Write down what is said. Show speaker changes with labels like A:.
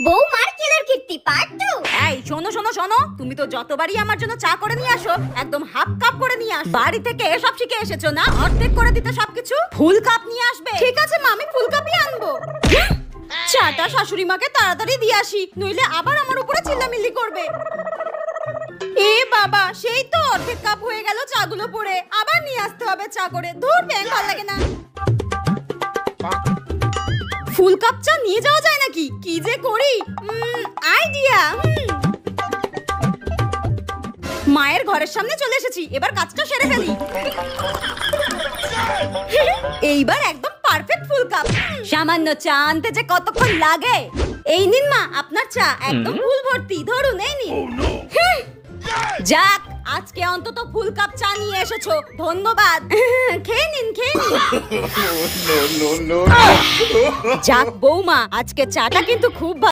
A: বৌমার কিলার কীর্তি পার্ট 2।
B: এই শোনো শোনো শোনো, তুমি তো যতবারই আমার জন্য চা করে নিয়ে আসো একদম হাফ কাপ করে নিয়ে আসো। বাড়ি থেকে এসব শিখে এসেছো না, অর্ধেক করে দিতে সবকিছু। ফুল কাপ নিয়ে আসবে। ঠিক আছে মা, আমি ফুল কাপই আনবো। চাটা শাশুড়ি মাকে তাড়াতাড়ি দিয়ে আসি, নইলে আবার আমার উপরে চিল্লামিল্লি করবে। এ বাবা, সেই তো অর্ধেক কাপ হয়ে গেল চাগুলো পড়ে, আবার নিয়ে আসতে হবে চা করে। ধুর, ব্যাং ভালো লাগে না। ফুল কাপ চা নিয়ে যাওয়া যায় নাকি? কি যে করি, আইডিয়া। মায়ের ঘরের সামনে চলে এসেছি, এবার কাজটা সেরে ফেলি। এইবার একদম পারফেক্ট ফুল কাপ। সামান্য চা আনতে যে কতক্ষণ লাগে। এই নিন মা আপনার চা, একদম ফুল ভর্তি। ধরুন, এই নিন। যাক, আজকে অন্তত ফুল কাপ চা নিয়ে এসেছো, ধন্যবাদ। খেয়ে নিন, খেয়ে নিন। যাক বৌমা, আজকে চাটা কিন্তু খুব